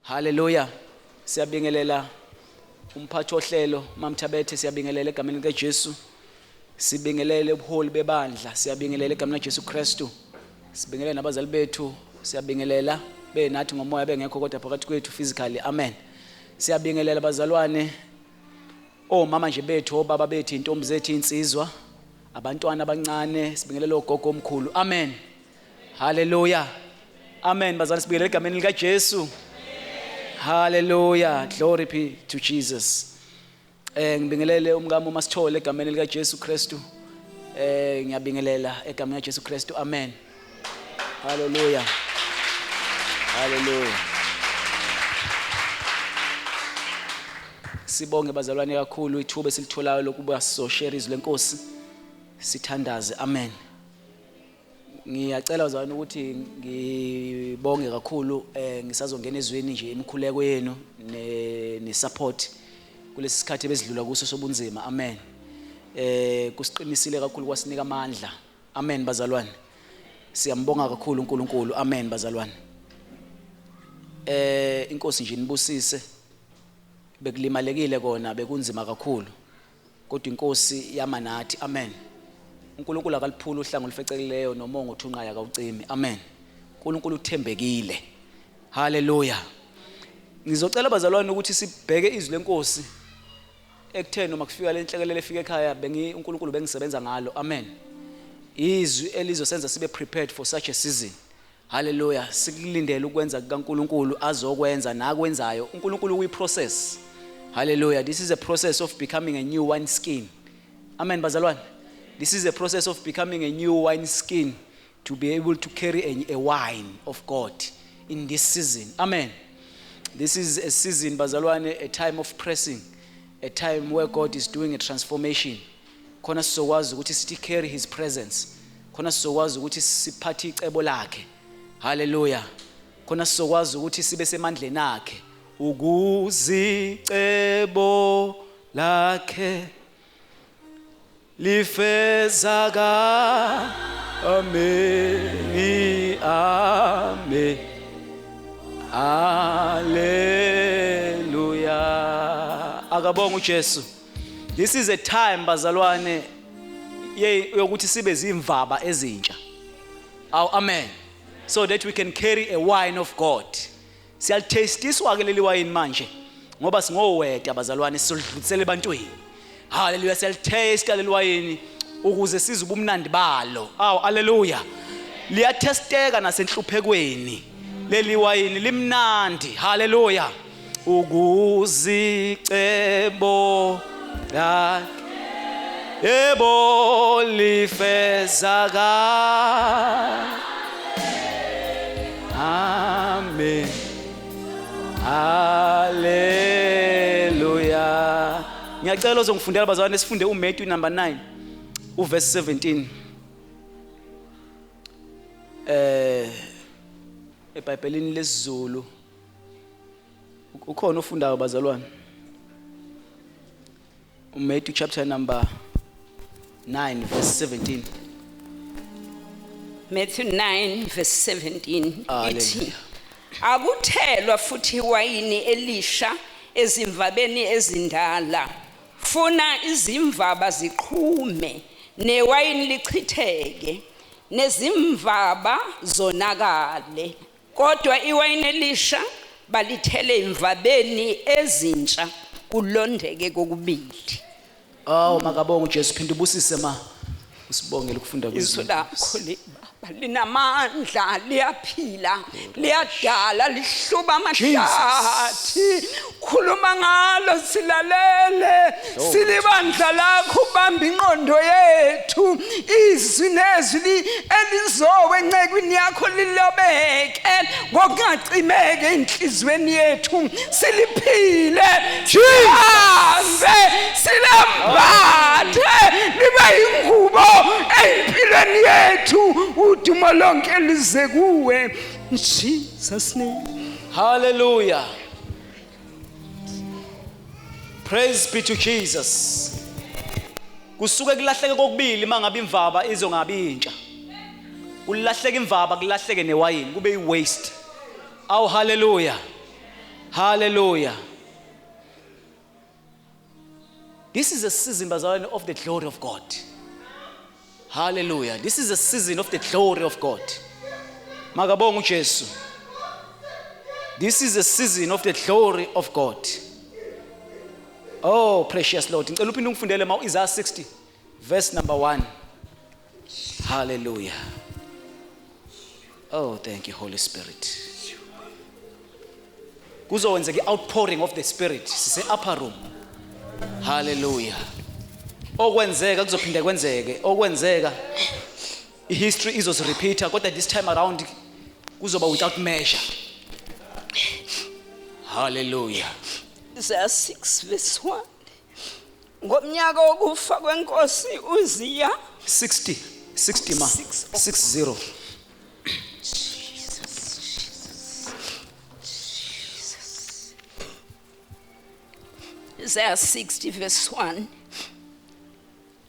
Hallelujah. Siyabingelela umphathi ohlelo Mamthabethe, siyabingelela egameni likaJesu. Sibingelele ubuholi bebandla, siyabingelela egameni likaJesu Kristu. Sibingelela nabazali bethu, siyabingelela benathi ngomoya bengekho kodwa phakathi kwethu physically. Amen. Siyabingelela bazalwane, omama nje bethu, obaba bethu, intombi zethu, insizwa, abantwana abancane, sibingelela ogogo omkhulu. Amen. Hallelujah. Amen. Bazalwane, sibingelela egameni likaJesu. Hallelujah. Glory be to Jesus. Ngibingelele umngamo Masithole egameni lika Jesu Kristu. Ngiyabingelela egameni lika Jesu Kristu. Amen. Hallelujah. Hallelujah. Sibonge bazalwane kakhulu ithuba esilitholayo lokuba sizoshare izwi lenkosi. Sithandaze. Amen. Ngiyacela bazalwane ukuthi ngibonge kakhulu ngisazongena ezweni nje imikhuleko yenu ne support kulesi sikhathi bezidlula kuso sobunzima. Amen. Kusiqinisile kakhulu kwasinika amandla. Amen bazalwane. Siyambonga kakhulu uNkulunkulu. Amen bazalwane. Inkosi nje inibusise. Bekulimalekile kona, bekunzima kakhulu. Kodwa inkosi yama nathi. Amen. uNkulunkulu akaliphula uhlangu olufecekileyo nomongo uthunqayo akawucimi. Amen. uNkulunkulu uthembekile. Hallelujah. Ngizocela bazalwane ukuthi sibheke izwi lenkosi ekutheni noma kufika le nhlekelele efika ekhaya uNkulunkulu bengisebenza ngalo. Amen. Izwi elizosenza sibe prepared for such a season. Hallelujah. Sikulindele ukwenza kaNkulunkulu azokwenza nakwenzayo. uNkulunkulu uyiprocess. Hallelujah. This is a process of becoming a new wine skin. Amen bazalwane. This is a process of becoming a new wine skin to be able to carry a wine of God in this season. Amen. This is a season, bazalwane, a time of pressing, a time where God is doing a transformation. Khona sizokwazi ukuthi sithi carry his presence. Khona sizokwazi ukuthi siphathe icebo lakhe. Hallelujah. Khona sizokwazi ukuthi sibe semandleni akhe. Ukuzicebo lakhe lifezaka. Amen. Amen. Hallelujah. Akabonga uJesu. This is a time bazalwane yokuthi sibe zimvaba ezintsha. Amen. So that we can carry a wine of God. Siyaltastiswa ke leli wine manje ngoba singoweta bazalwane sidlulisele ebantwini. Hallelujah. Siyaltaste leli wine ukuze size ubumnandi balo. Hallelujah. Liyatesteka nasenhluphekweni. Leli wine limnandi. Hallelujah. Ukuzicebo lakhe yebo lifezaka. Amen. Hallelujah. Ngiyacela uzongifundela bazalwane sifunde uMatthew number 9 uverse 17. eBhayibhelini lesiZulu ukhona ofundayo bazalwane. uMatthew chapter number 9 verse 17. Matthew 9 verse 17 ithi akuthelwa futhi iwayini elisha ezimvabeni ezindala, funa izimvaba ziqhume newayini lichitheke nezimvaba zonakale, kodwa iwayini elisha balithele imvabeni ezintsha kulondeke kokubili. Makabonga uJesu, phinda ubusise ma usibongele ukufunda kwezwi lakho linamandla, liyaphila, liyadala, lihluba amahlathi. Khuluma ngalo silalele, silibandla lakho ubamba ingqondo yethu. Izwi nezwi elizowe encekwini yakho lilobeke ngokungacimeke inhlizweni yethu. Siliphile, sihambe, silambathe, libe ingubo empilweni yethu. Udumo lonke lize kuwe in Jesus name. Hallelujah. Praise be to Jesus. Kusuke kulahleke kokubili mangabe imvaba izongabi intsha. Kulahleke imvaba, kulahleke newayini, kube iwaste. Hallelujah. Hallelujah. This is a season, bazalwane, of the glory of God. Hallelujah. This is a season of the glory of God. Makabonga uJesu. This is a season of the glory of God. Oh, precious Lord. Ngicela uphinde ungifundele Isaiah 60 verse number 1. Hallelujah. Oh, thank you, Holy Spirit. Kuzowenzeka outpouring of the Spirit. Sise upper room. Hallelujah. Okwenzeka kuzophinde kwenzeke. Okwenzeka history izosirepeata, kodwa this time around kuzoba without measure. Hallelujah. Isaiah 6 verse 1. Ngomnyaka wokufa kwenkosi uZiya 60 ma 60. Isaiah 60 verse 1.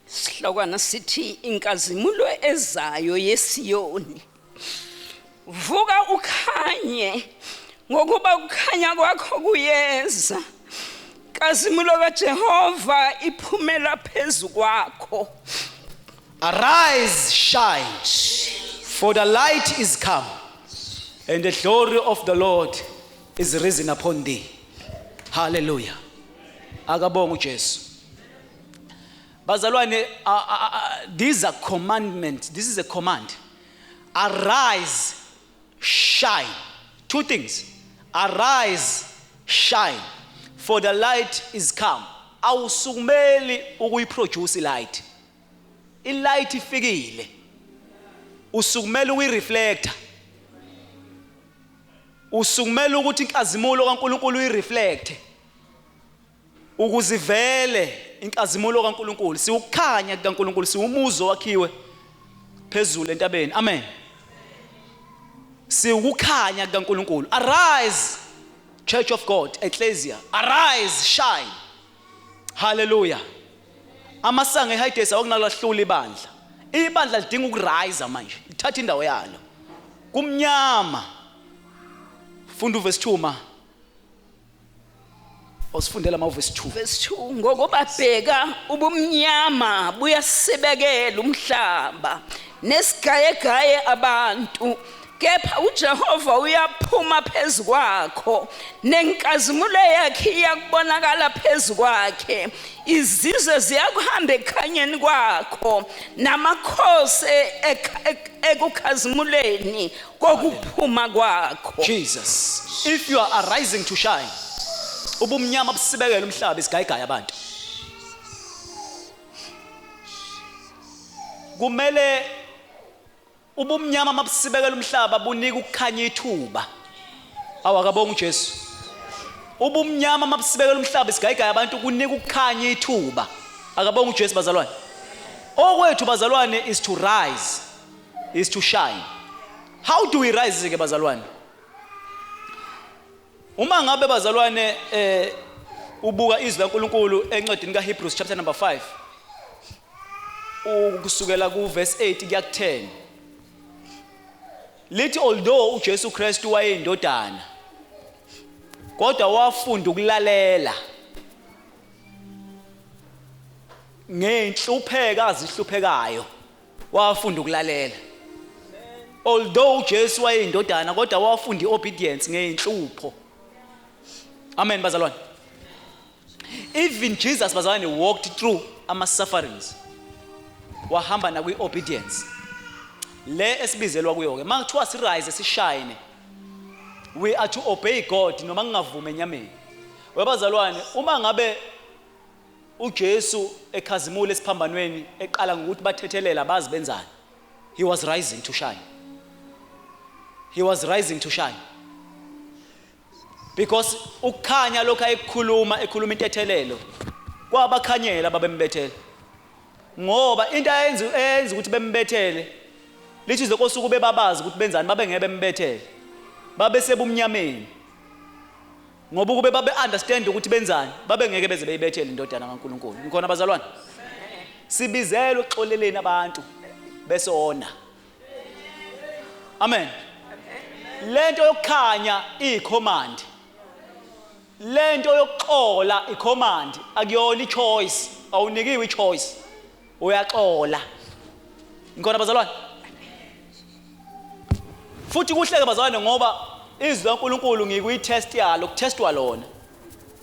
Sihlokwana sithi inkazimulo ezayo yeSiyoni. Vuka ukhanye ngokuba ukukhanya kwakho kuyeza. Inkazimulo kaJehova iphumela phezu kwakho. Arise, shine, for the light is come, and the glory of the Lord is risen upon thee. Hallelujah. Akabonga uJesu. Bazalwane, these are commandments. This is a command. Arise, shine. Two things. Arise, shine, for the light is come. Awusukumeli ukuyiproduce light. Ilight ifikile. Usukumela ukuyireflector. Usukumela ukuthi inkazimulo kaNkulunkulu uyireflecte. Ukuzivele inkazimulo kaNkulunkulu, siukhanya kaNkulunkulu, siumuzo wakhiwe phezulu entabeni. Amen. Siukukhanya kaNkulunkulu. Arise, Church of God, Ecclesia. Arise, shine. Hallelujah. Amasanga eHides awakunalahlula ibandla. Ibandla lidinga ukurise manje. Lithatha indawo yalo. Kumnyama. Funda verse 2 ma. Osifundela ma verse 2. Verse 2. Ngokuba bheka ubumnyama buyasebekela umhlaba nesigayegaye abantu. Kepha uJehova uyaphuma phezu kwakho nenkazimulo yakhe iyakubonakala phezu kwakhe. Izizwe ziyakuhamba ekhanyeni kwakho namakhosi ekukhazimuleni kokuphuma kwakho. Jesus, if you are arising to shine, ubumnyama busibekela umhlaba isigayigaya abantu. Kumele ubumnyama mabusibekela umhlaba bunika ukukhanya ithuba. Awakabonga uJesu. Ubumnyama mabusibekela umhlaba isigayigaya abantu kunika ukukhanya ithuba. Akabonga uJesu bazalwane. Okwethu bazalwane is to rise, is to shine. How do we rise ke bazalwane? Uma ngabe bazalwane ubuka izwi laNkulunkulu encwadini kaHebrews chapter number 5 ukusukela ku verse 8 kuya ku 10, lithi although uJesu Kristu wayeyindodana kodwa wafunda ukulalela ngenhlupheka azihluphekayo, wafunda ukulalela. Although uJesu wayeyindodana kodwa wafunda iobedience ngenhlupho. Amen bazalwane. Even Jesus bazalwane walked through ama sufferings. Wahamba na kwi obedience. Le esibizelwa kuyo ke makuthiwa si rise sishine, we are to obey God noma ngingavume enyameni. Webazalwane, uma ngabe uJesu ekhazimula esiphambanweni eqala ngokuthi bathethelela bazi benzani, he was rising to shine. He was rising to shine. Because ukukhanya lokho ayikhuluma intethelelo kwabakhanyela babembethele. Ngoba into ayenza ukuthi bembethele lithi zonke ukube babazi ukuthi benzani babe ngeke bembethele. Babe sebumnyameni. Ngoba ukube babe understand ukuthi benzani babe ngeke beze beyibethele indodana kaNkulunkulu. Ngikhona bazalwane. Sibizelwe uxoleleni abantu besona. Amen. Lento yokukhanya iyicommand. lento yokuxola icommand akuyona ichoice, awunikiwe ichoice, uyaxola. Ngikona bazalwane? Futhi kuhleke bazalwane ngoba izwi laNkulunkulu ngikuyitest yalo, kutestwa lona.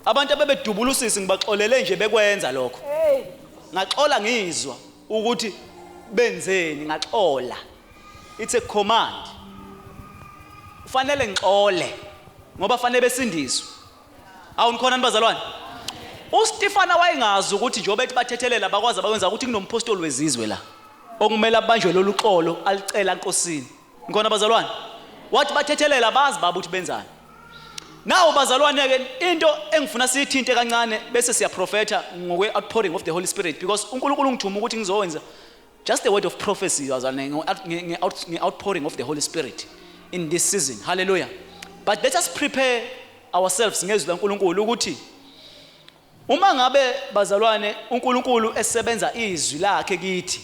Abantu abebedubulusisi ngibaxolele nje bekwenza lokho. Ngaxola ngizwa ukuthi benzeni, ngaxola. It's a command. Ufanele ngixole ngoba fanele besindiswe. Awunikhona nibazalwane? uStefana wayengazi ukuthi njengoba ethi bathethelela bakwazi abakwenza ukuthi kunompostoli wezizwe la okumele abanjwe lolu xolo alicela enkosini. Ngikona bazalwane? Wathi bathethelela bazi baba ukuthi benzani. Nawo bazalwane ke into engifuna siyithinte kancane bese siyaprofeta ngokwe outpouring of the Holy Spirit, because uNkulunkulu ungithuma ukuthi ngizowenza just the word of prophecy bazalwane nge-outpouring of the Holy Spirit in this season. Hallelujah. But let us prepare ourselves ngezwi laNkulunkulu ukuthi uma ngabe bazalwane uNkulunkulu esebenza izwi lakhe kithi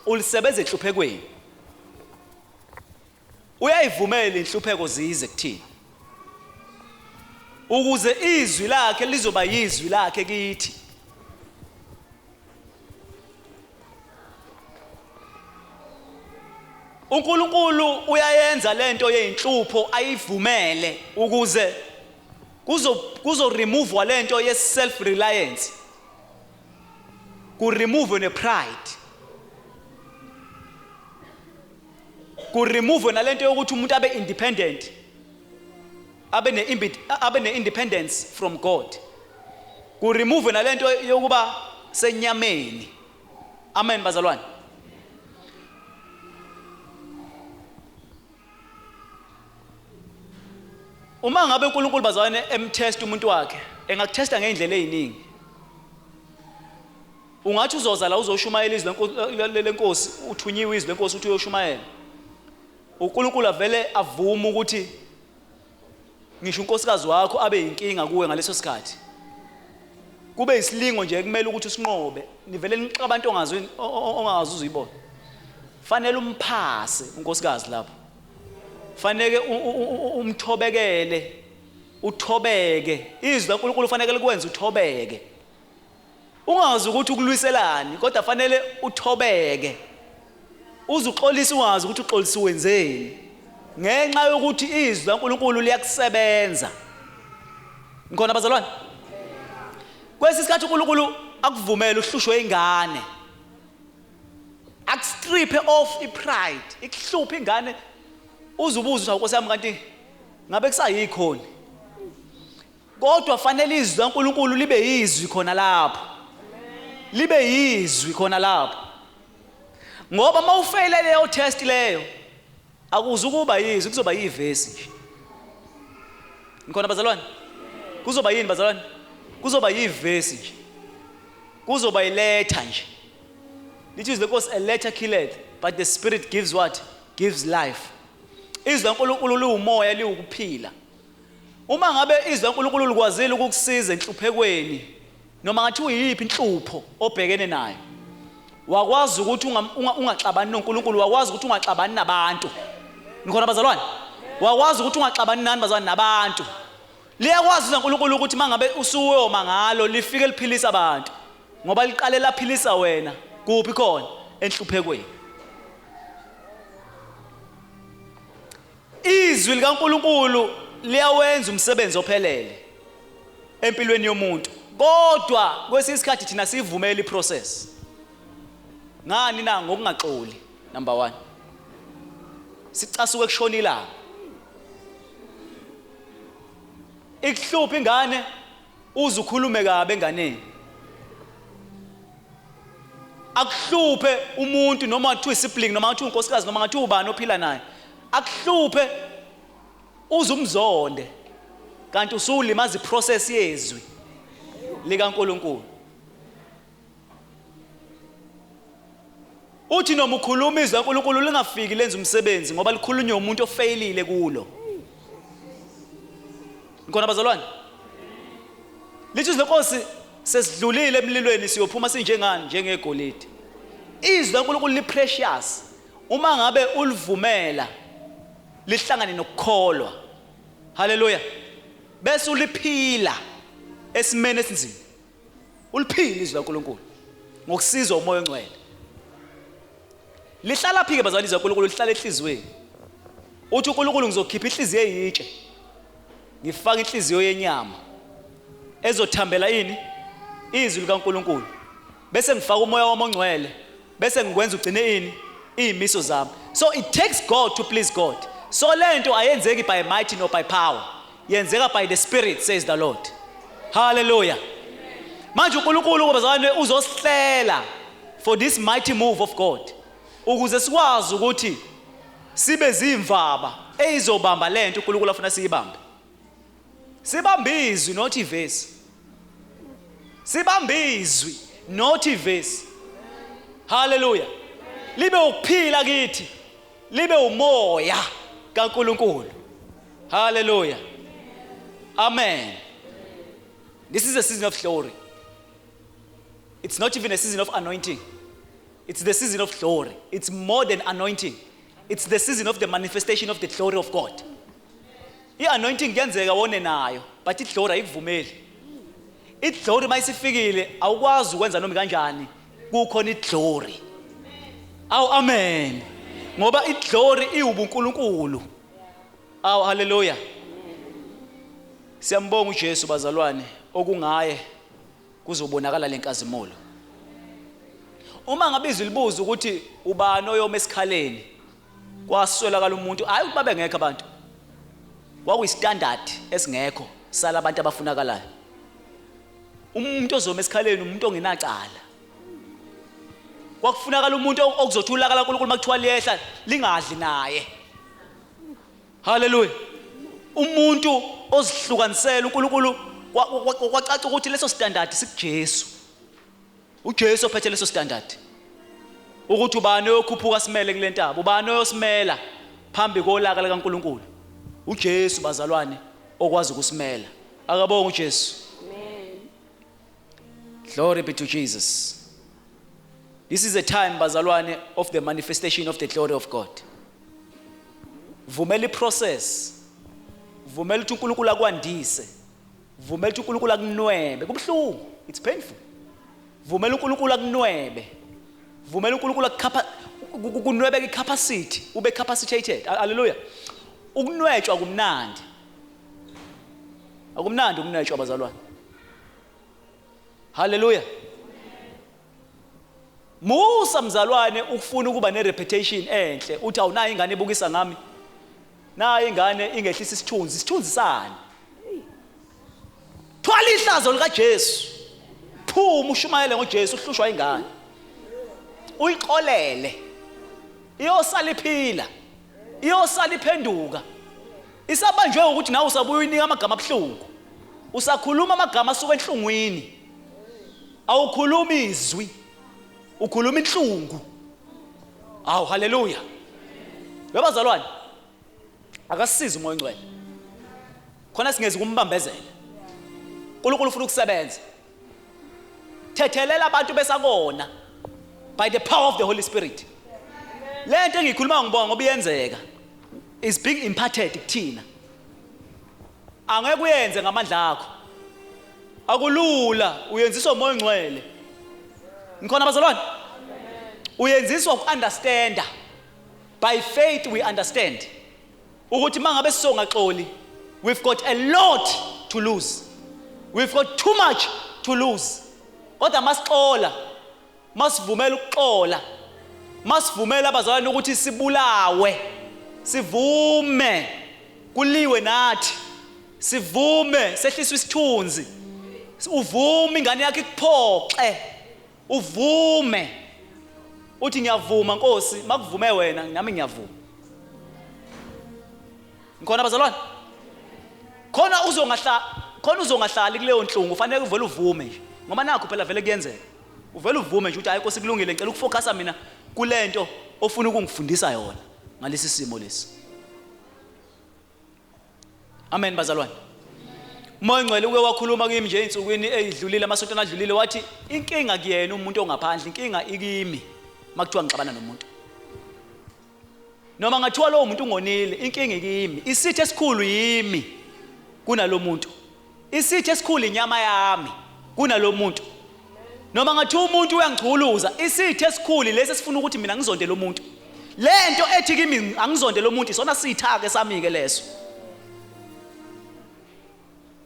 ulisebenza enhluphekweni, uyayivumela inhlupheko zize kuthina ukuze izwi lakhe lizoba yizwi lakhe kithi. uNkulunkulu uyayenza lento yeinhlupho ayivumele ukuze kuzo remove lento ye self reliance, ku remove ne pride, ku remove nalento yokuthi umuntu abe independent, abe ne independence from God, ku remove nalento yokuba senyameni. Amen bazalwane. Uma ngabe uNkulunkulu bazalwane emtest umuntu wakhe, engakutesta ngeindlela eziningi. Ungathi uzoza la uzoshumayela izwi lenkosi, uthunyiwe izwi lenkosi uthi uyoshumayela. uNkulunkulu avele avuma ukuthi ngisho unkosikazi wakho abe inkinga kuwe ngaleso sikhathi. Kube isilingo nje kumele ukuthi usinqobe, nivele nixa abantu ongazi uzuyibona. Fanele umphase unkosikazi lapho. Fanele umthobekele, uthobeke. Izwi laNkulunkulu fanele likwenze uthobeke. Ungazi ukuthi ukulwiselani, kodwa fanele uthobeke. Uzuxolisa ungazi ukuthi uxolisa wenzeni. Ngenxa yokuthi izwi laNkulunkulu liyakusebenza. Ngikhona bazalwane? Kwesisikhathi uNkulunkulu akuvumela uhlushwe ingane. Akustrip off ipride, ikuhlupha ingane. Uzubuza Nkosi yami kanti ngabe kusayikhona. Kodwa fanele izwi laNkulunkulu libe yizwi khona lapho. Libe yizwi khona lapho. Ngoba mawufeyile leyo test leyo akuzukuba yizwi, kuzoba yivesi nje. Ngikhona bazalwane? Kuzoba yini bazalwane? Kuzoba yivesi nje. Kuzoba iletha nje. Lithi izwi lenkosi, a letter killeth, but the spirit gives what? Gives life. Izwi laNkulunkulu liwumoya, liwukuphila. Uma ngabe izwi laNkulunkulu likwazile ukukusiza enhluphekweni noma ngathi uyiphi inhlupho obhekene nayo, wakwazi ukuthi ungaxabani noNkulunkulu, wakwazi ukuthi ungaxabani nabantu. Ngikhona bazalwane? Wakwazi ukuthi ungaxabani nani bazalwane nabantu. Liyakwazi uNkulunkulu ukuthi mangabe usuwoma ngalo lifike liphilisa abantu, ngoba liqale laphilisa wena kuphi khona enhluphekweni. Izwi likaNkulunkulu liyawenza umsebenzi ophelele empilweni yomuntu, kodwa kwesisikhathi thina sivumela iprocess. Ngani na? Ngokungaxoli. Number 1, sicasuke kushona ilanga. Ikuhlupha ingane uzukhulume kabe enganeni. Akuhluphe umuntu noma ngathiwa isibling noma ngathiwa unkosikazi noma ngathiwa ubani ophila naye. Akuhluphe uzumzonde kanti usulimaza iprocess yezwi likaNkulunkulu. Uthi noma ukhuluma izwi laNkulunkulu lingafiki lenza umsebenzi ngoba likhulunywa umuntu ofeyilile kulo. Ngikhona bazalwane? Lithi izwi lenkosi sesidlulile emlilweni siyophuma sinjengani? Njengegolide. Izwi laNkulunkulu liprecious uma ngabe ulivumela lihlangane nokukholwa. Haleluya. bese uliphila esimene esinzima. Uliphila izwi laNkulunkulu ngokusizwa umoya ongcwele. Lihlala phi ke bazalwane izwi laNkulunkulu lihlala enhliziyweni. Uthi uNkulunkulu ngizokhipha inhliziyo eyitshe. Ngifaka inhliziyo yenyama ezothambela ini izwi likaNkulunkulu. Bese ngifaka umoya wami ongcwele. Bese ngikwenza ugcine ini izimiso zami. So it takes God to please God. So lento ayenzeki by might nor by power. Yenzeka by the Spirit, says the Lord. Hallelujah. Manje uNkulunkulu bazalwane uzosihlela for this mighty move of God. Ukuze sikwazi ukuthi sibe zimvaba ezobamba lento uNkulunkulu afuna siyibambe. Sibambe izwi not ivesi. Sibambe izwi not ivesi. Hallelujah. Libe ukuphila kithi. Libe umoya kaNkulunkulu. Hallelujah. Amen. This is a season of glory. It's not even a season of anointing. It's the season of glory. It's more than anointing. It's the season of the manifestation of the glory of God. I-anointing kuyenzeka wone nayo, but i-glory ayikuvumeli. I-glory mayisifikile awukwazi ukwenza noma kanjani kukhona i-glory. Awu amen. Ngoba i-glory iwubuNkulunkulu. Awu hallelujah. Siyambonga uJesu bazalwane okungaye kuzobonakala lenkazimulo. Uma ngabe izwi libuza ukuthi ubani oyoma esikhaleni kwaswelakala umuntu hayi ukuthi babe ngekho abantu. Kwakuyistandard esingekho sala abantu abafunakalayo. Umuntu ozoma esikhaleni umuntu ongenacala. Kwakufunakala umuntu okuzothulakala kaNkulunkulu makuthiwa liyehla lingadli naye. Hallelujah. Umuntu ozihlukanisela uNkulunkulu kwacaca ukuthi leso standard sikuJesu. uJesu ophethe leso standard. Ukuthi ubani oyokhuphuka simele kule ntaba, ubani oyosimela phambi kolaka likaNkulunkulu. uJesu bazalwane okwazi ukusimela. Akabonga uJesu. Amen. Glory be to Jesus. This is a time bazalwane of the manifestation of the glory of God. Vumela iprocess. Vumela ukuthi uNkulunkulu akwandise. Vumela ukuthi uNkulunkulu akunwebe. Kubhlungu. It's painful. Vumela uNkulunkulu akunwebe. Vumela uNkulunkulu akunwebe icapacity, ube capacitated. Hallelujah. Ukunwetshwa kumnandi. Akumnandi ukunwetshwa bazalwane. Hallelujah. Musa mzalwane ukufuna ukuba nereputation enhle uthi awunayo ingane ebukisa ngami. Nayo ingane ingehlisa isithunzi sani. Thwala ihlazo lika Jesu. Phuma ushumayele ngoJesu uhlushwa ingane. Uyiqolele. Iyosala iphila. Iyosala iphenduka. Isabanjwe ukuthi nawe usabuya uyinika amagama abhlungu. Usakhuluma amagama asuka enhlungwini. Awukhuluma izwi. Ukhuluma inhlungu. Awu hallelujah. Yabazalwane. Akasiza umoya ongcwele. Khona singezi kumbambezela. uNkulunkulu ufuna ukusebenza. Thethelela abantu besakona by the power of the Holy Spirit. Lento engikhuluma ngibonga ngoba iyenzeka. Is being imparted kuthina. Angeke uyenze ngamandla akho. Akulula uyenziswa umoya ongcwele. Ngikhona bazalwane? Uyenziswa ukunderstanda. By faith we understand. Ukuthi mangabe sisongaxoli, we've got a lot to lose. We've got too much to lose. Kodwa masixola, masivumela ukuxola, masivumela abazalwane ukuthi sibulawe, sivume kuliwe nathi, sivume sehliswe isithunzi, uvume ingane yakhe ikuphoxe, uvume uthi ngiyavuma Nkosi, makuvume wena nami ngiyavuma. Ngikhona abazalwane? Khona uzongahlali kuleyo nhlungu, ufanele uvele uvume nje. Ngoba nakho phela vele kuyenzeka. Uvele uvume nje ukuthi hayi Nkosi kulungile, ngicela ukufocusa mina kulento ofuna ukungifundisa yona ngalesi simo lesi. Amen bazalwane. Umoya ongcwele uke wakhuluma kimi nje insukwini ezidlulile, amasontweni adlulile, wathi inkinga kuyena umuntu ongaphandle, inkinga ikimi makuthiwa ngixabana nomuntu. Noma ngathiwa lo muntu ungonile, inkinga ikimi, isithe esikhulu yimi. kunalo muntu. Isitha esikhulu inyama yami kunalo muntu. Noma ngathi umuntu uyangiculuza, isitha esikhulu lesi sifuna ukuthi mina ngizonde lo muntu. Lento ethi kimi angizonde lo muntu isona sitha ke sami ke leso.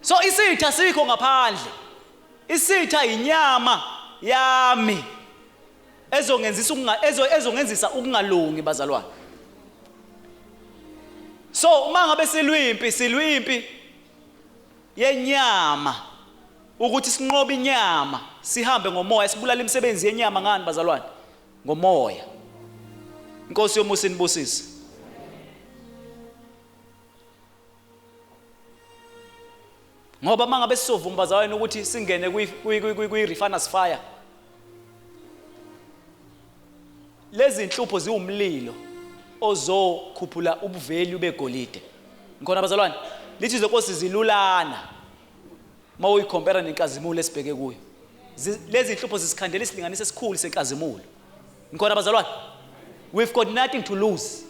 So isitha sikho ngaphandle. Isitha inyama yami ezongenzisa ukungalungi bazalwane. So uma ngabe silwimpi yenyama ukuthi sinqobe inyama sihambe ngomoya sibulala imisebenzi yenyama ngani bazalwane ngomoya. Inkosi yomusa inibusise. Ngoba mangabe sisovuma bazalwane ukuthi singene kwi refiner's fire, lezi inhlupho ziwumlilo ozokhuphula ubuveli begolide. Ngikona bazalwane, lithi izinkosi zilulana mawuyicompare nenkazimulo esibheke kuyo. Lezi inhlupho zisikhandela isilinganiso esikhulu senkazimulo. Ngikona bazalwane, we've got nothing to lose.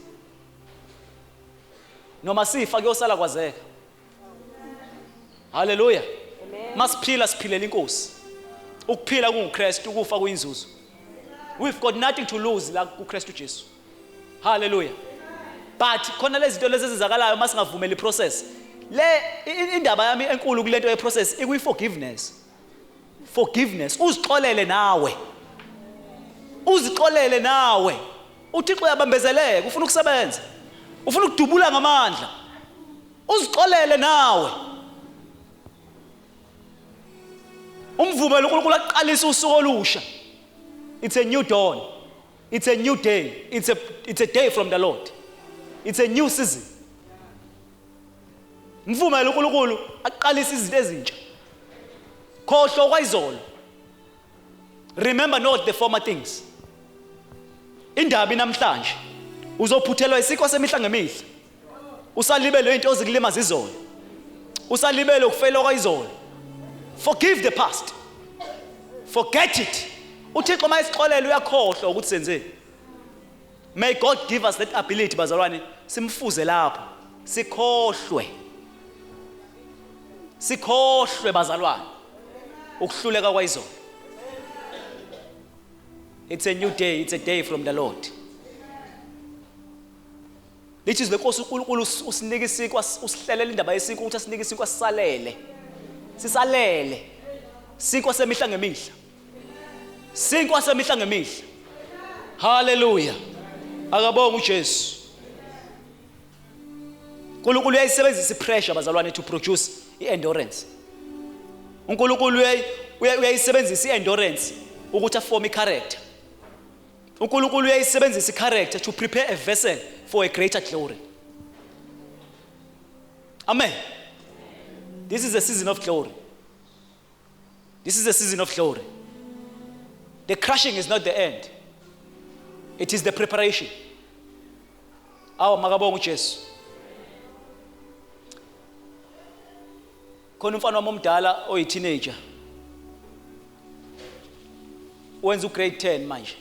Noma sifa kuyosala kwazeka. Hallelujah. Masiphila siphilela inkosi. Ukuphila kunguKristu, ukufa kuyinzuzo. We've got nothing to lose la kuKristu Jesu. Hallelujah. But khona lezi zinto lezi ezizakalayo masingavumeli iprocess. Indaba yami enkulu kulento yeprocess ikuyi forgiveness. Forgiveness. Uzixolele nawe. Uzixolele nawe. uThixo uyabambezeleka, ufuna ukusebenza, ufuna ukudubula ngamandla. Uzixolele nawe. Umvumela uNkulunkulu aqalisa usuku olusha. It's a new dawn. It's a new day. It's a day from the Lord. It's a new season. Mvumela uNkulunkulu aqalisa izinto ezintsha. Khohlwa kwayizolo. Remember not the former things. Indaba inamhlanje uzophuthelwa isikho semihla ngemihla. Usalibele into ozikulimaza izolo. Usalibele ukufela kwayizolo. Forgive the past. Forget it. uThixo mayisixolele uyakhohlwa ukuthi senzeni. May God give us that ability bazalwane simfuze lapho. Sikhohlwe bazalwane ukuhluleka kwayizolo. It's a new day. It's a day from the Lord. Lithi izinkosi uNkulunkulu usinike isinkwa, usihlelela indaba yesinkwa ukuthi asinike isinkwa sisalele. Sisalele. Sinkwa semihla ngemihla. Sinkwa semihla ngemihla. Hallelujah. Akabonga uJesu. uNkulunkulu uyayisebenzisa ipressure bazalwane to produce iendurance. uNkulunkulu uyayisebenzisa iendurance ukuthi aform icharacter. uNkulunkulu uyayisebenzisa icharacter to prepare a vessel for a greater glory. Amen. This is a season of glory. This is a season of glory. The crushing is not the end. It is the preparation. Awu makabonga uJesu. Khona umfana wami omdala oyi teenager. Wenza ugrade 10 manje.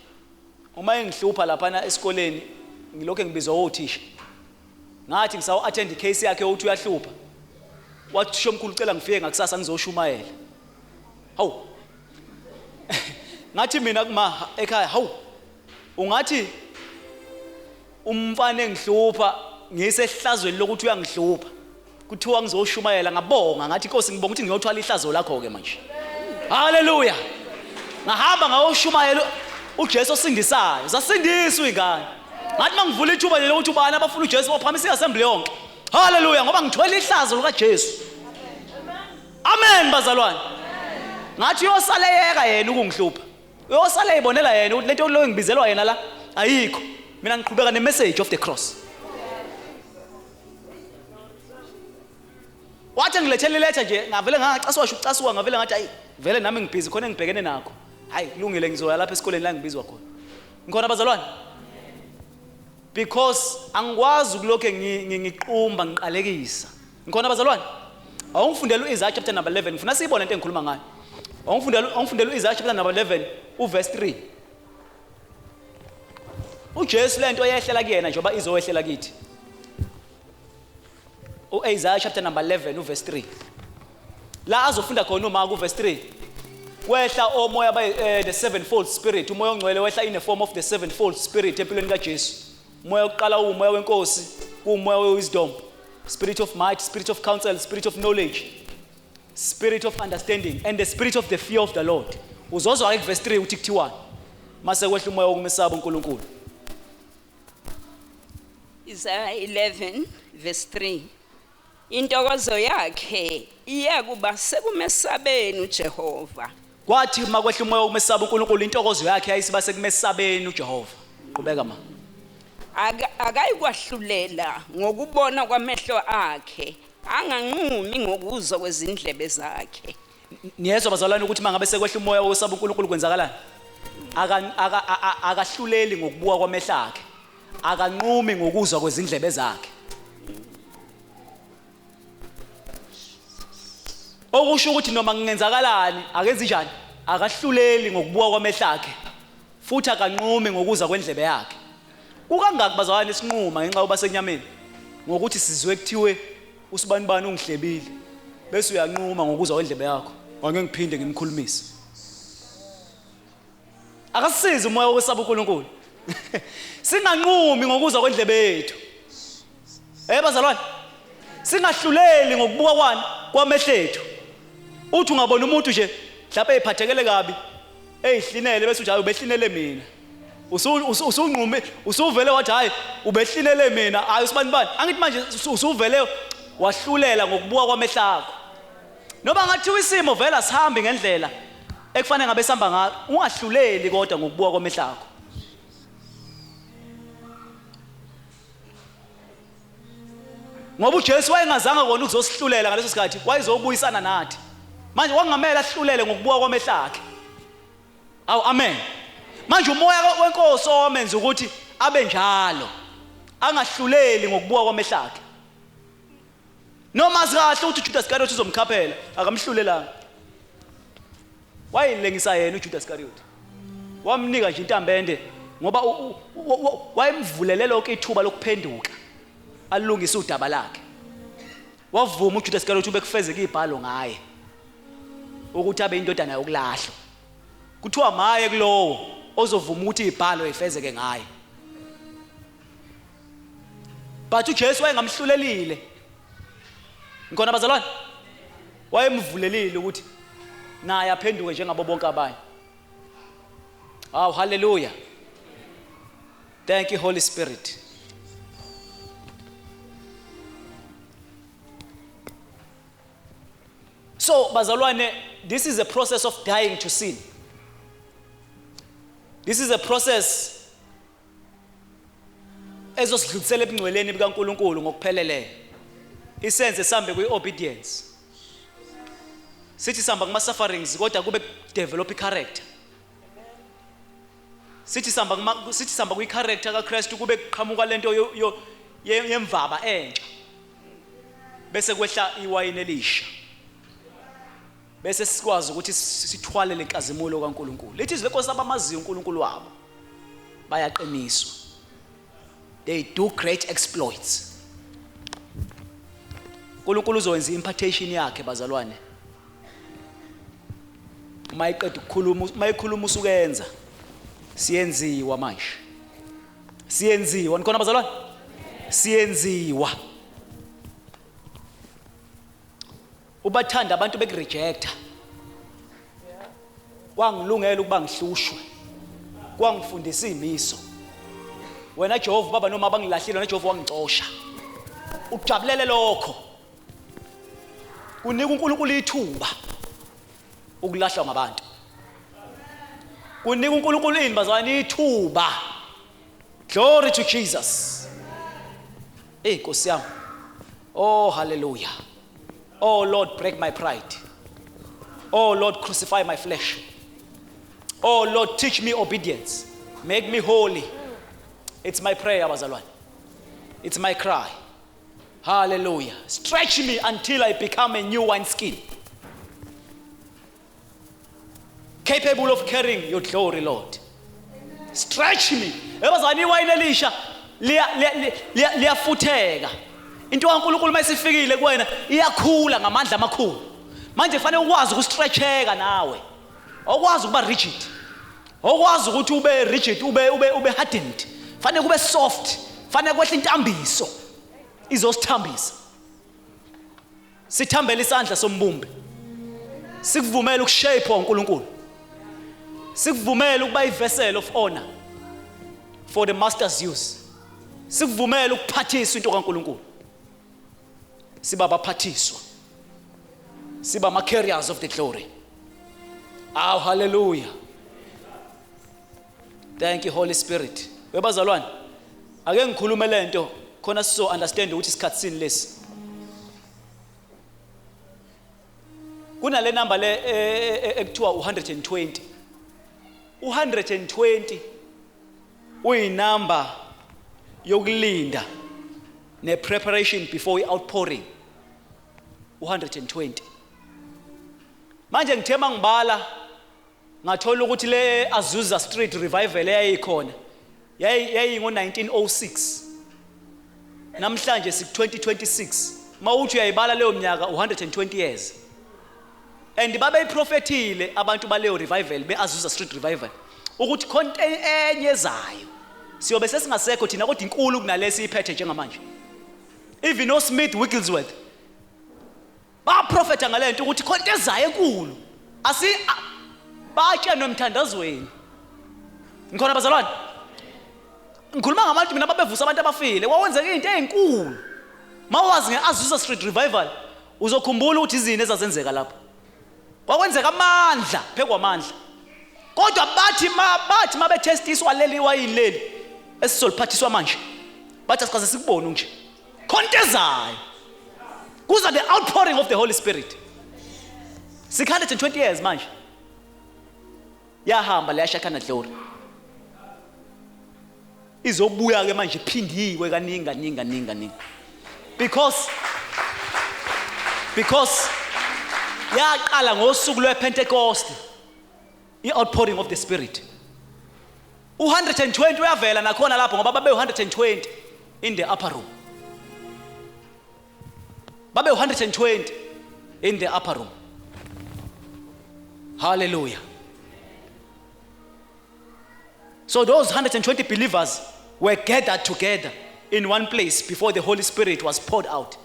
Uma engihlupha lapha esikoleni ngilokho ngibizwa othisha. Ngathi ngisawu attend icase yakhe uthi uyahlupha. Wathi shomkhulu ucela ngifike ngakusasa ngizoshumayela. Hawu. Ngathi mina kuma ekhaya hawu. Ungathi umfana engihlupha ngisehlazweni lokuthi uyangihlupha. Kuthiwa ngizoshumayela ngabonga ngathi Nkosi ngibonga ukuthi ngiyothwala ihlazo lakho ke manje. Hallelujah. Ngahamba ngawushumayela uJesu osindisayo. Zasindiswa ingane. Ngathi mangivula ithuba lelo ukuthi ubani abafuna uJesu baphamisa iAssembly yonke. Hallelujah ngoba ngithwele ihlazo likaJesu. Amen bazalwane. Ngathi uyosaleyeka yena ukungihlupha. Uyosale ibonela yena ukuthi lento lo ngibizelwa yena la ayikho. Mina ngiqhubeka nemessage of the cross. Wathi ngilethele iletha nje ngavele ngacasuka ngavele ngathi ayi vele nami ngibhizi khona ngibhekene nakho. Hayi kulungile ngizoya lapha esikoleni la ngibizwa khona. Ngikhona bazalwane. Because angikwazi ukulokho ngiqumba ngiqalekisa. Ngikhona bazalwane. Awungifundela uIsaiah chapter number 11 ngifuna siyibone into engikhuluma ngayo. Awungifundela uIsaiah chapter number 11 uverse 3. uJesu lento yehlela kuyena njengoba izoyehlela kithi. Isaiah chapter number 11 verse 3. La azofunda khona uma ku verse 3. Wehla omoya the sevenfold spirit, umoya ongcwele wehla in the form of the sevenfold spirit empilweni kaJesu. Umoya oqala umoya wenkosi, umoya wewisdom, spirit of might, spirit of counsel, spirit of knowledge, spirit of understanding, and the spirit of the fear of the Lord. Uzozwa ke verse 3 uthi kuthiwa mase kwehla umoya wokumesaba uNkulunkulu. Isaiah 11 verse 3. Intokozo yakhe iyakuba sekumesabeni uJehova. Kwathi makwehla umoya wokumesaba uNkulunkulu intokozo yakhe ayisiba sekumesabeni uJehova. Qhubeka ma. Akayikwahlulela ngokubona kwamehlo akhe, anganqumi ngokuzwa kwezindlebe zakhe. Niyezwa bazalwane ukuthi mangabe sekwehla umoya wokusaba uNkulunkulu kwenzakalani? Akahluleli ngokubuka kwamehlo akhe. Akanqumi ngokuzwa kwezindlebe zakhe. Okusho ukuthi noma kungenzakalani akenzi njani akahluleli ngokubuka kwamehlo akhe futhi akanqumi ngokuzwa kwendlebe yakhe. Kukangaki bazalwane isinquma ngenxa yoba senyameni ngokuthi sizwe kuthiwe usibani bani ungihlebile bese uyanquma ngokuzwa kwendlebe yakho angeke ngiphinde ngimkhulumise. Akasizi umoya wokusaba uNkulunkulu. Singanqumi ngokuzwa kwendlebe yethu. Bazalwane singahluleli ngokubuka kwani kwamehlo ethu. Uthi ungabona umuntu nje mhlawumbe ephathekele kabi eyihlinele bese uthi hayi ubehlinele mina. Usunqume usuvele wathi hayi ubehlinele mina hayi usibani bani. Angithi manje usuvele wahlulela ngokubuka kwamehlo akho. Noma ngathi isimo vela sihambe ngendlela ekufanele ngabe sihamba ngayo ungahluleli kodwa ngokubuka kwamehlo akho. Ngoba uJesu wayengazanga kona ukuzosihlulela ngaleso sikhathi wayezobuyisana nathi. Manje wangamela ahlulele ngokubuka kwamehlo akhe. Awu amen. Manje umoya wenkosi omenza ukuthi abe njalo. Angahluleli ngokubuka kwamehlo akhe. Noma azikahle ukuthi uJudas Iscariot uzomkhaphela akamhlulelanga. Wayilengisa yena uJudas Iscariot. Wamnika nje intambende ngoba wayemvulele lonke ithuba lokuphenduka. Alungisa udaba lakhe. Wavuma uJudas Iscariot ube kufezeka ibhalo ngaye. Ukuthi abe indodana yokulahlwa. Kuthiwa maye kulowo ozovuma ukuthi ibhalo ifezeke ngaye. But uJesu wayengamhlulelile. Ngikona bazalwane? Wayemvulelile ukuthi naye aphenduke njengabo bonke abanye. Oh hallelujah. Thank you Holy Spirit. So bazalwane, this is a process of dying to sin. This is a process ezosidlulisela ebungcweleni bikaNkulunkulu ngokuphelele. Isenze sambe kwi-obedience. Sithi samba kuma sufferings kodwa kube develop i-character. Sithi samba kwi-character kaKristu kube qhamuka lento yemvaba entsha. Bese kwehla iwayini elisha. Bese sikwazi ukuthi sithwale lenkazimulo kaNkulunkulu. Lithi izwenkosi abamaziyo uNkulunkulu wabo bayaqiniswa. They do great exploits. uNkulunkulu uzowenza impartation yakhe bazalwane. Mayiqeda ukukhuluma, mayikhuluma usukenza. Siyenziwa manje. Siyenziwa, nikhona bazalwane? Siyenziwa. Ubathanda abantu bekurejecta. Wangilungela ukuba ngihlushwe. Kwangifundisa imiso. Wena Jehova baba noma bangilahlile wena Jehova wangicosha. Ujabulele lokho. Unika uNkulunkulu ithuba ukulahlwa ngabantu. Unika uNkulunkulu ini bazalwane ithuba. Glory to Jesus. Nkosi yami. Oh hallelujah. Oh Lord, break my pride. Oh Lord, crucify my flesh. Oh Lord, teach me obedience. Make me holy. It's my prayer, bazalwane. It's my cry. Hallelujah. Stretch me until I become a new wineskin. Capable of carrying your glory, Lord. Stretch me. Bazalwane iwayini elisha liyafutheka. into kaNkulunkulu mayisifikile kuwena iyakhula ngamandla amakhulu. Manje kufanele ukwazi ukustretcheka nawe. Okwazi ukuba rigid. Okwazi ukuthi ube rigid, ube hardened. Kufanele kube soft. Kufanele kwehle intambiso. Izosithambisa. Sithambele isandla sombumbi. Sikuvumela ukushape uNkulunkulu. Sikuvumela ukuba ivessel of honor for the master's use. Sikuvumela ukuphathiswa into kaNkulunkulu. Siba abaphathiswa. Siba ama carriers of the glory. Oh, hallelujah. Thank you, Holy Spirit. Webazalwane, ake ngikhulume lento khona sizo understand ukuthi isikhathi sini lesi. Kunale number le ekuthiwa 120. 120 uyinumber yokulinda ne preparation before the outpouring. 120. Manje ngithema ngibala ngathola ukuthi le Azusa Street revival eyayikhona yayi ngo1906. Namhlanje sik2026. Mawuthi uyayibala leyo mnyaka 120 years. And babeyiprofethile abantu baleyo revival beAzusa Street revival ukuthi khonto enye ezayo siyobe sesingasekho thina kodwa inkulu kunalesi iphethe njengamanje. Even no Smith Wigglesworth baprofetha ngalento ukuthi khonto ezayo enkulu batshe nomthandazweni. Ngikhona bazalwane, ngikhuluma ngabantu mina babevusa abantu abafile kwawenzeka into ezinkulu. Mawazi ngeAzusa Street revival uzokhumbula ukuthi izini ezazenzeka lapho. Kwakwenzeka amandla phekwamandla. Kodwa bathi mabetestiswa leli wayini leli esisoliphathiswa manje. Bathi asikaze sikubone nje. Khonto ezayo. Kuza the outpouring of the Holy Spirit. 620 years manje. Yahamba leyashakana glory. Izobuya ke manje iphindiwe kaningi. Because yaqala ngosuku lwePentecost, i-outpouring of the Spirit. 120 uyavela nakhona lapho ngoba babe 120 in the upper room. Babe 120 in the upper room. Hallelujah. So those 120 believers were gathered together in one place before the Holy Spirit was poured out.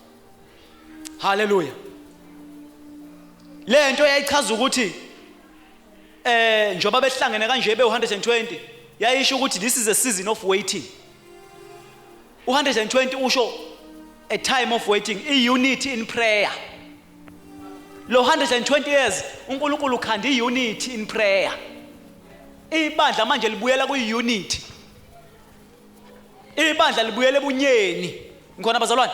Hallelujah. Lento yayichaza ukuthi njoba behlangene kanje be 120 yayisho ukuthi this is a season of waiting. 120 usho a time of waiting, i-unity in prayer. Lo 120 years uNkulunkulu ukhanda i-unity in prayer. Ibandla manje libuyela kuyi-unity. Ibandla libuyela ebunyeni. Ngikhona bazalwane?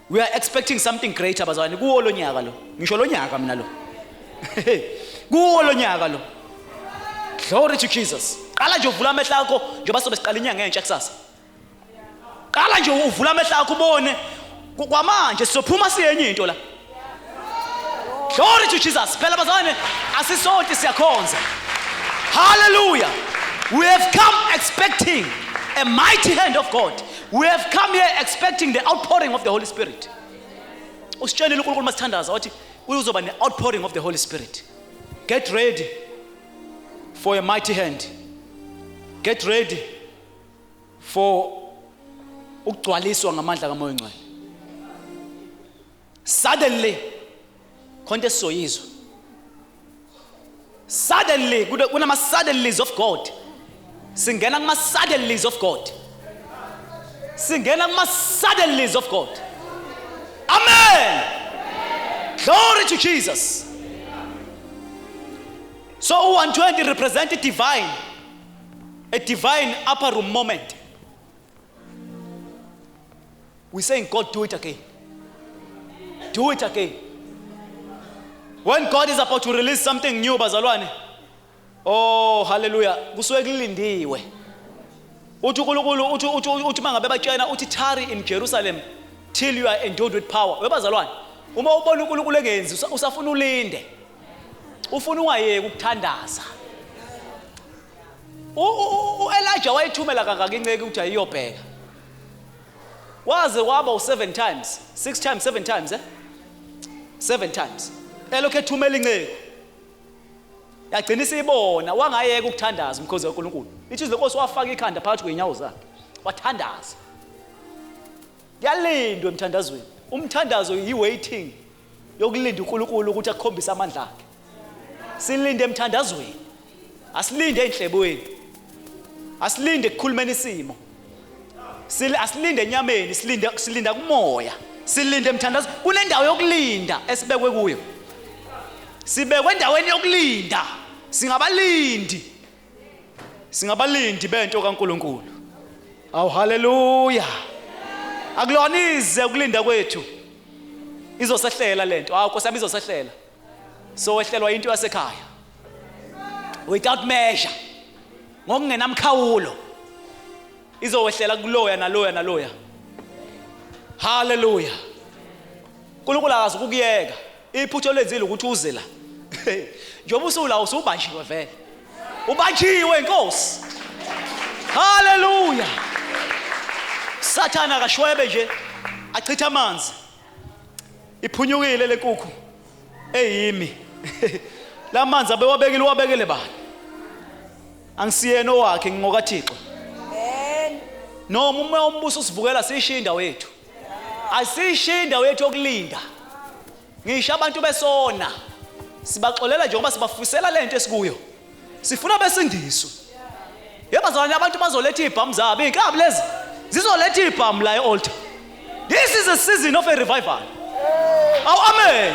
We are expecting something greater bazalwane kuwo lo nyaka lo. Ngisho lo nyaka mina lo. Kuwo lo nyaka lo. Glory to Jesus. Qala nje uvula amehlo akho njengoba sobe siqala inyanga entsha kusasa. Qala nje uvula amehlo akho ubone kwamanje sizophuma siyenye into la. Glory to Jesus. Phela bazalwane asisonke siyakhonza. Hallelujah. We have come expecting a mighty hand of God. We have come here expecting the outpouring of the Holy Spirit. Usitshelile uNkulunkulu masithandaza wathi uzoba ne-outpouring of the Holy Spirit. Get ready for a mighty hand. Get ready for ukugcwaliswa ngamandla kaMoya oNgcwele. Suddenly konke sizoyizwa. Suddenly kunama suddenlies of God. Singena kuma suddenlies of God. Singena kuma suddenlies of God. Amen. Glory to Jesus. So 120 represented divine, a divine upper room moment. We're saying, God, do it again. Do it again. When God is about to release something new, bazalwane, oh hallelujah, kusuke kulindiwe. Uthi uNkulunkulu uthi mangabe batshena uthi tarry in Jerusalem till you are endowed with power. Webazalwane, uma ubona uNkulunkulu engenzi usafuna ulinde. Ufuna ungayeki ukuthandaza. Elijah wayithumela kangaka inceke ukuthi ayiyobheka. waze waba u7 times 6 times 7 times 7 times elokhu ethumela inceke yagcina isibona wangayeka ukuthandaza umkhosi kaNkulunkulu ithi lenkosi wafaka ikhanda phakathi kwenyawo zakhe wathandaza yalindwa emthandazweni umthandazo yiwaiting yokulinda uNkulunkulu ukuthi akukhombise amandla akhe silinde emthandazweni asilinde enhlebweni asilinde ukukhulumena isimo asilinde enyameni silinda kumoya silinde emthandazo kunendawo yokulinda esibekwe kuyo sibekwe endaweni yokulinda singabalindi bento kaNkulunkulu awu haleluya akulonize ukulinda kwethu izosehlela lento awu Nkosi yami izosehlela so wehlelwa into yasekhaya without measure ngokungenamkhawulo izowehlela kuloya naloya haleluya uNkulunkulu akazi ukuyeka iphutho lenzile ukuthi uze la njengoba usula usubanjiwe vele ubanjiwe Nkosi haleluya Sathana akashwebe nje achitha amanzi iphunyukile lenkukhu eyimi lamanzi abewabekile bani angisiyena wakhe ngoka Thixo noma umoya ombuso usivukela sishinda wethu asishinda wethu yokulinda ngisho abantu besona sibaxolela njengoba sibafusela lento esikuyo sifuna besindiswe yebazalwane abantu bazoletha ibhamu zabo inkabi lezi zizoletha ibhamu la e-altar this is a season of a revival aw amen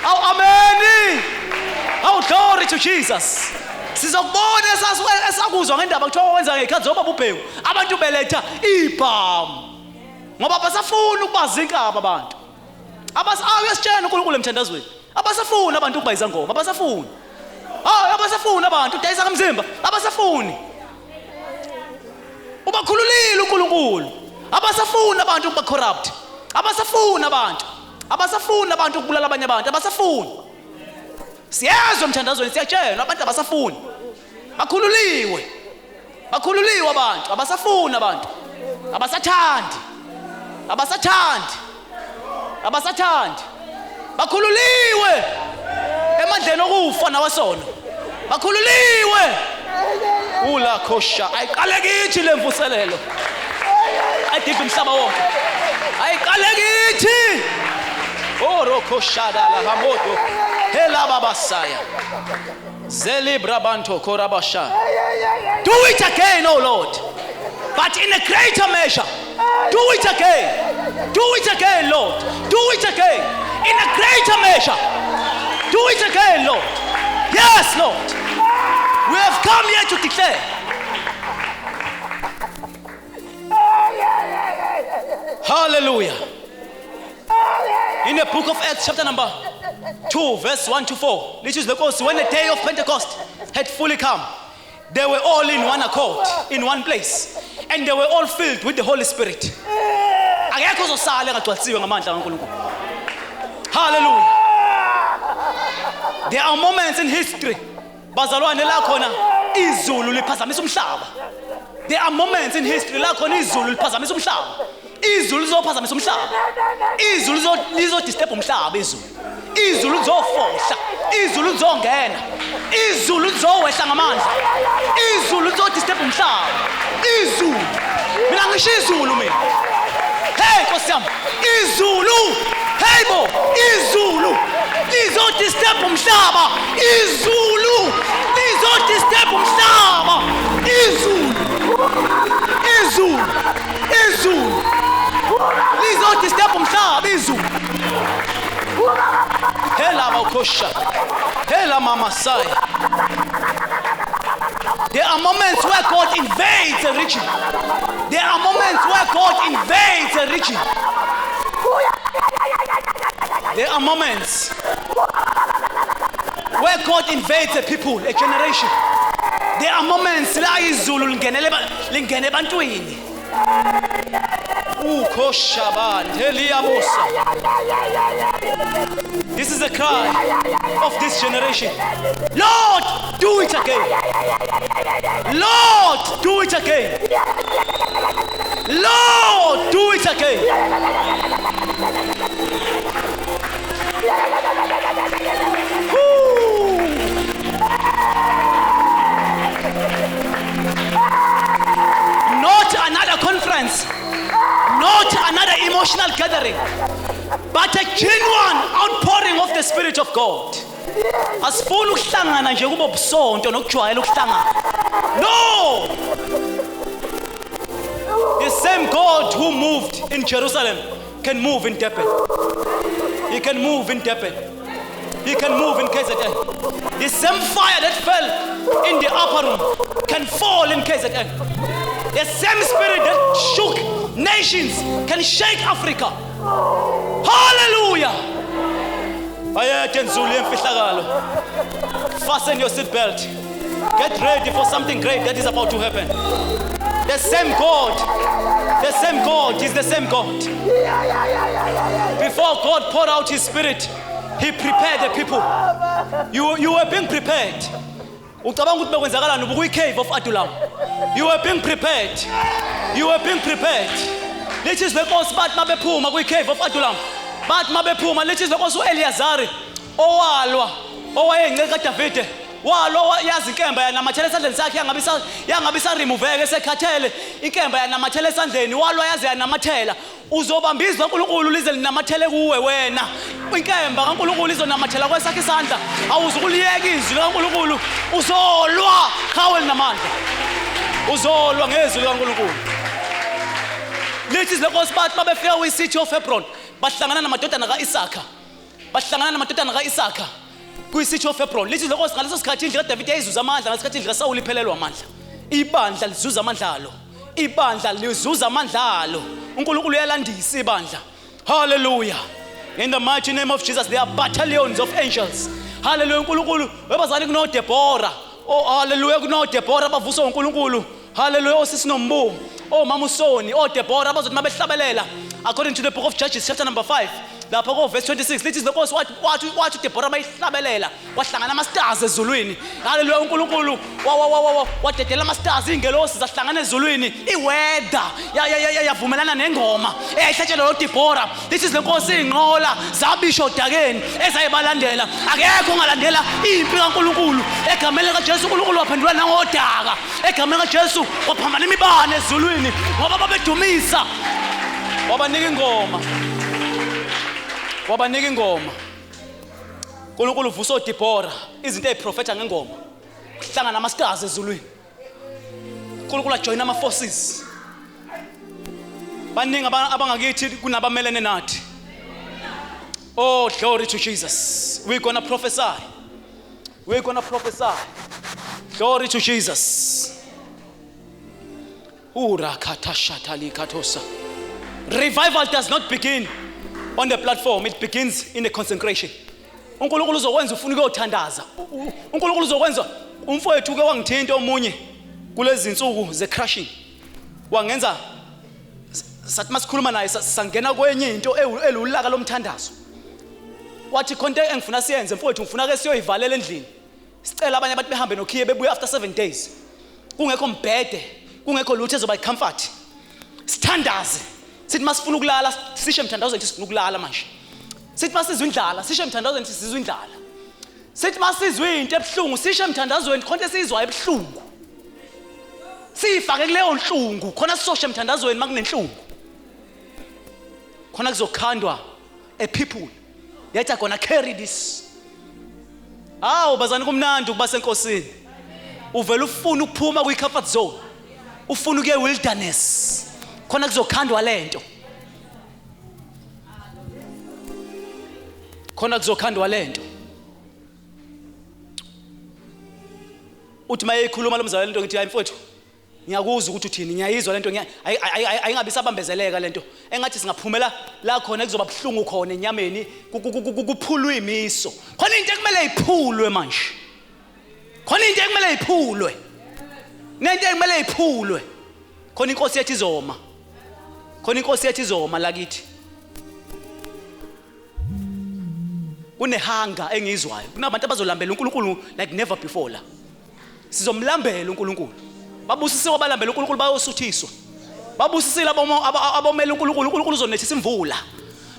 aw amen aw glory to Jesus sizokubona esakuzwa ngendaba kuthiwa wenza ngekhathi zoba ubheku abantu beletha ibhamu ngoba basafuna ukubaza inkaba abantu abasitshela uNkulunkulu emthandazweni abasafuna abantu ukuba izangoma abasafuna abasafuna abantu udayisa kamzimba abasafuni ubakhululile uNkulunkulu abasafuna abantu ukuba corrupt abasafuna abantu ukubulala abanye abantu abasafuni siyezwe emthandazweni siyatshela abantu abasafuni bakhululiwe abantu abasafuni abantu abasathandi bakhululiwe emandleni okufa nawasono bakhululiwe ula khosha ayiqale kithi lemvuselelo ayidiphi umhlaba wonke ayiqale kithi orokoshada la hamoto hela babasaya zelibra banto korabasha do it again oh Lord but in a greater measure do it again Lord do it again in a greater measure do it again Lord yes Lord we have come here to declare hallelujah in the book of Acts chapter number 2 verse 1 to 4 which is because when the day of Pentecost had fully come they were all in one accord in one place and they were all filled with the Holy Spirit akekho ozosala engagcwalisiwe ngamandla kaNkulunkulu hallelujah there are moments in history bazalwane la khona izulu liphazamisa umhlaba there are moments in history la khona izulu liphazamisa umhlaba izulu lizophazamisa umhlaba izulu lizodisturb umhlaba izulu lizofohla izulu lizongena izulu lizowehla ngamandla izulu lizodisturb umhlaba izulu mina ngisho izulu mina hey Nkosi yami izulu hey bo izulu lizodisturb umhlaba izulu lizodisturb umhlaba izulu lizodisturb umhlaba izulu hela bakosha hela mama sai there are moments where God invades a region there are moments where God invades a region there are moments where God invades a people a generation there are moments la izulu lingene ebantwini this is a cry of this generation. Lord, do it again. Lord, do it again. Lord, do it again. Woo. Not another conference, not another emotional gathering, but a genuine outpouring of the Spirit of God. Asifuni ukuhlangana nje kube ubusonto nokujwayela ukuhlangana. No! The same God who moved in Jerusalem can move in Durban. He can move in Durban. He can move in KZN. The same fire that fell in the upper room can fall in KZN. The same spirit that shook nations can shake Africa. Hallelujah! Fasten your seatbelt. Get ready for something great that is about to happen. The same God is the same God. Before God poured out his spirit, he prepared the people. You were being prepared. Cave of Adullam. You were being prepared. You were being prepared. This is the most bad Mabepuma, we cave of Adullam. Bad Mabepuma, this is the most Eliazari. Owalwa, owayenga David. Walwa yazi inkemba yanamathela esandleni sakhe yangabisa removeke esekhathele inkemba yanamathela esandleni walwa yazi yanamathela uzobambizwa uNkulunkulu lize linamathele kuwe wena inkemba kaNkulunkulu izonamathela kwesakhe isandla awuzukuliyeka izwi kaNkulunkulu uzolwa khawe linamandla uzolwa ngezwi kaNkulunkulu. Lithi lenkosi bathi babefika kwi-city of Hebron bahlangana namadodana kaIsaka kwi-city of Hebron. Lithi lenkosi ngaleso sikhathi indlu kaDavid yayizuza amandla, ngesikhathi indlu kaSawuli iphelelwa amandla. Ibandla lizuza amandlalo. Ibandla lizuza amandlalo. uNkulunkulu uyalandisa ibandla. Hallelujah. In the mighty name of Jesus, there are battalions of angels. Hallelujah. uNkulunkulu webazali kuno Deborah. Oh hallelujah, kuno Deborah bavuswa uNkulunkulu. Hallelujah. Osisi Nombu, oh Mama Usoni, oh Deborah abazothi mabehlabelela. According to the book of Judges chapter number 5, lapho ko verse 26, lithi lenkosi wathi Deborah bayihlabelela wahlangana ama-stars ezulwini. Hallelujah. uNkulunkulu wadedela ama-stars ingelosi zahlangana ezulwini. Iweather yavumelana nengoma eyayihlatshelwa uDeborah. Lithi lenkosi inqola zabisho odakeni ezayibalandela. Akekho ongalandela impi kaNkulunkulu. Egameni likaJesu uNkulunkulu waphendula nangodaka. Egameni likaJesu waphambana imibane ezulwini ngoba babedumisa. Wabanika ingoma. uNkulunkulu uvusa uDeborah izinto eziprofetha ngengoma. Kuhlangana nama-stars ezulwini. uNkulunkulu ajoyina ama-forces. Baningi abangakithi kunabamelene nathi. Oh, glory to Jesus. We're going to prophesy. We're going to prophesy. Glory to Jesus. Revival does not begin on the platform. It begins in the consecration. uNkulunkulu uzokwenza ufuna ukuyothandaza. uNkulunkulu uzokwenza umfowethu ke wangithinta omunye kulezi insuku ze-crushing. Wangenza sathi masikhuluma naye sangena kwenye into elulaka lomthandazo. Wathi konke engifuna siyenze mfowethu ngifuna ke siyoyivalela endlini. Sicela abanye abantu behambe nokhiye bebuye after 7 days. Kungekho mbhede, kungekho lutho ezoba comfort. Sithandaze. Sithi masifuna ukulala sishe emthandazweni sifuna ukulala manje. Sithi masizwe indlala sishe emthandazweni sizwe indlala. Sithi masizwe into ebuhlungu sishe emthandazweni khonke sizwa ebuhlungu. Sifake kuleyo nhlungu khona sisoshe emthandazweni makunenhlungu. Khona kuzokhandwa a people that are gonna carry this. Bazani kumnandi ukuba senkosini. Uvela ufuna ukuphuma kwi-comfort zone. Ufuna ukuye wilderness. Khona kuzokhandwa lento. Khona kuzokhandwa lento. Uthi mayeyikhuluma lo mzalwane lento ngithi hayi mfowethu. Ngiyakuzwa ukuthi uthini, ngiyayizwa lento ayingabi sabambezeleka lento. Engathi singaphumela la khona kuzoba buhlungu khona enyameni kuphulwa imiso. Khona into ekumele iphulwe manje. Khona into ekumele iphulwe. Nento ekumele iphulwe. Khona inkosi yethu izoma. Khona inkosi yethu izoma lakithi. Kunehanga engizwayo. Kunabantu abazolambela uNkulunkulu like never before la. Sizomlambela uNkulunkulu. Babusise wabalambela uNkulunkulu bayosuthiswa. babusisile abomela uNkulunkulu uzonethisa imvula.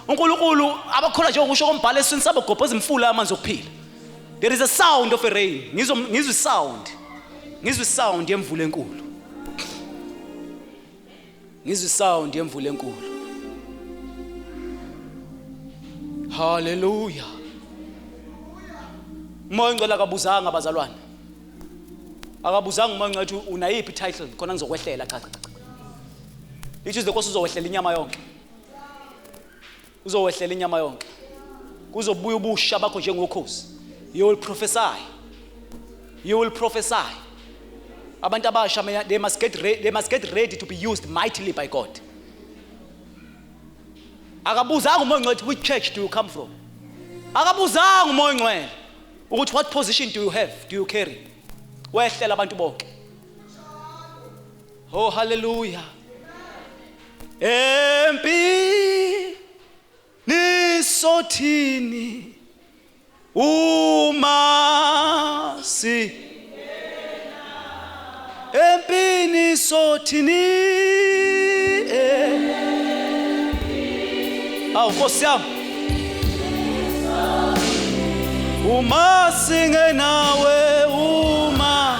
uNkulunkulu abakhola nje ukusho kombhalo esini sabo gobhoza imfula amanzi okuphila. There is a sound of a rain. Ngizwe sound. Ngizwe sound yemvula enkulu. Ngizwe sound yemvula enkulu. Hallelujah. Moya ngcwele akabuzanga abazalwane. Akabuzanga umoya ngcwele ukuthi unayiphi title khona ngizokwehlela cha. Lithi izinkosi uzowehlela inyama yonke. Uzowehlela inyama yonke. Kuzobuya ubusha bakho njengokhosi. You will prophesy. You will prophesy. Abantu abasha they must get ready to be used mightily by God. Akabuzanga umoya ngcwele which church do you come from? Akabuzanga umoya ngcwele ukuthi what position do you have? Do you carry? Wehlela abantu bonke. Oh hallelujah. Nisothini umasi empini sothini awu Nkosi yami uma singenawe uma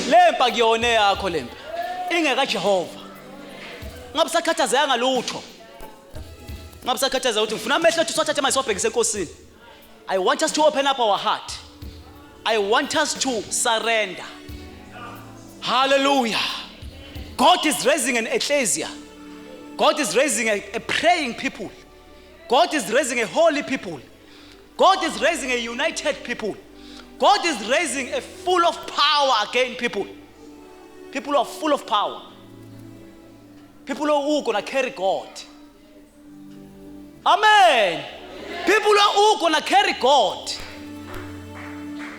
lempa kuyone yakho lempa ingeka Jehova ngabe sakhathazeka lutho ngabe sakhathazeka ukuthi ngifuna amehlo ethu sothathe manje sobhekise enkosini. I want us to open up our heart. I want us to surrender. Hallelujah. God is raising an ecclesia. God is raising a praying people. God is raising a holy people. God is raising a united people. God is raising a full of power again people. People who are full of power. People who are going to carry God. Amen. People who are going to carry God.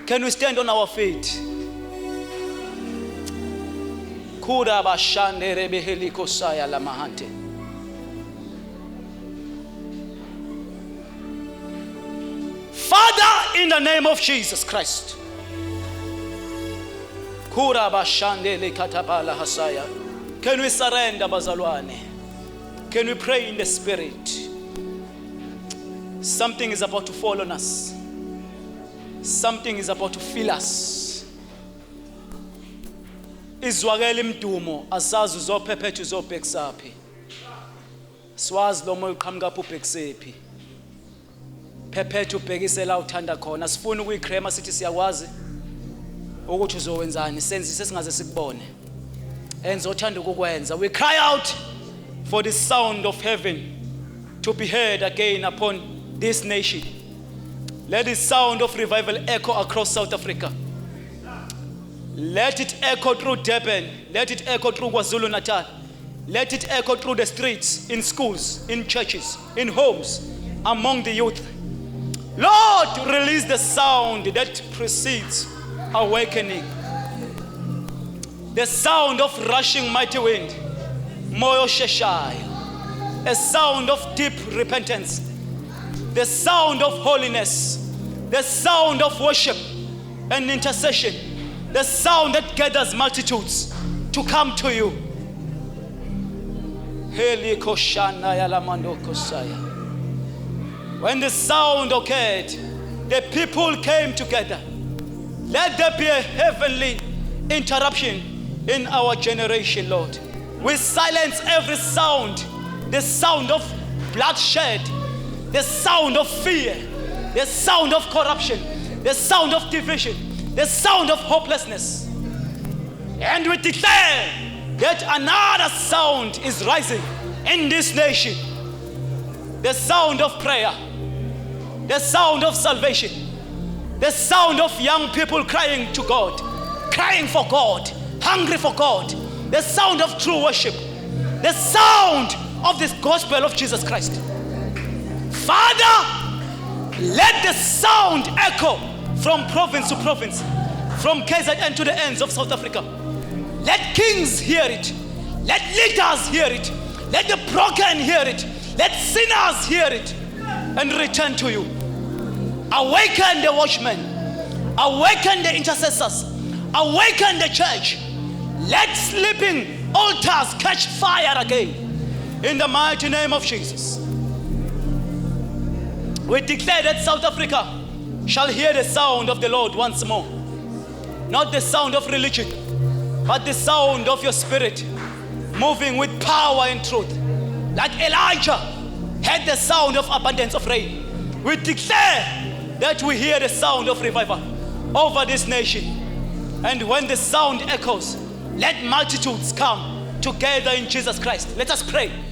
Can we stand on our feet? Father, in the name of Jesus Christ. Can we surrender, bazalwane? Can we pray in the spirit? Something is about to fall on us. Something is about to fill us. Izwakela imdumo asazi uzophephetha uzobhekisaphi. Swazi lo moya uqhamuka ubhekisephi. Phephetha ubhekise la uthanda khona. Sifuna ukuyikrema sithi siyakwazi ukuthi uzowenzani senzise singaze sikubone. Enzothanda ukukwenza. We cry out for the sound of heaven to be heard again upon this nation. Let the sound of revival echo across South Africa. Let it echo through Durban. Let it echo through KwaZulu-Natal. Let it echo through the streets, in schools, in churches, in homes, among the youth. Lord, release the sound that precedes awakening. The sound of rushing mighty wind, moyo sheshai. A sound of deep repentance. The sound of holiness. The sound of worship and intercession. The sound that gathers multitudes to come to you. When the sound occurred, the people came together. Let there be a heavenly interruption in our generation, Lord. We silence every sound, the sound of bloodshed, the sound of fear, the sound of corruption, the sound of division, the sound of hopelessness. And we declare that another sound is rising in this nation. The sound of prayer, the sound of salvation, the sound of young people crying to God, crying for God, hungry for God, the sound of true worship, the sound of this gospel of Jesus Christ. Father, let the sound echo from province to province, from KZN to the ends of South Africa. Let kings hear it. Let leaders hear it. Let the broken hear it. Let sinners hear it and return to you. Awaken the watchmen. Awaken the intercessors. Awaken the church. Let sleeping altars catch fire again. In the mighty name of Jesus. We declare that South Africa shall hear the sound of the Lord once more. Not the sound of religion, but the sound of your spirit, moving with power and truth. Like Elijah had the sound of abundance of rain. We declare that we hear the sound of revival over this nation. And when the sound echoes, let multitudes come together in Jesus Christ. Let us pray.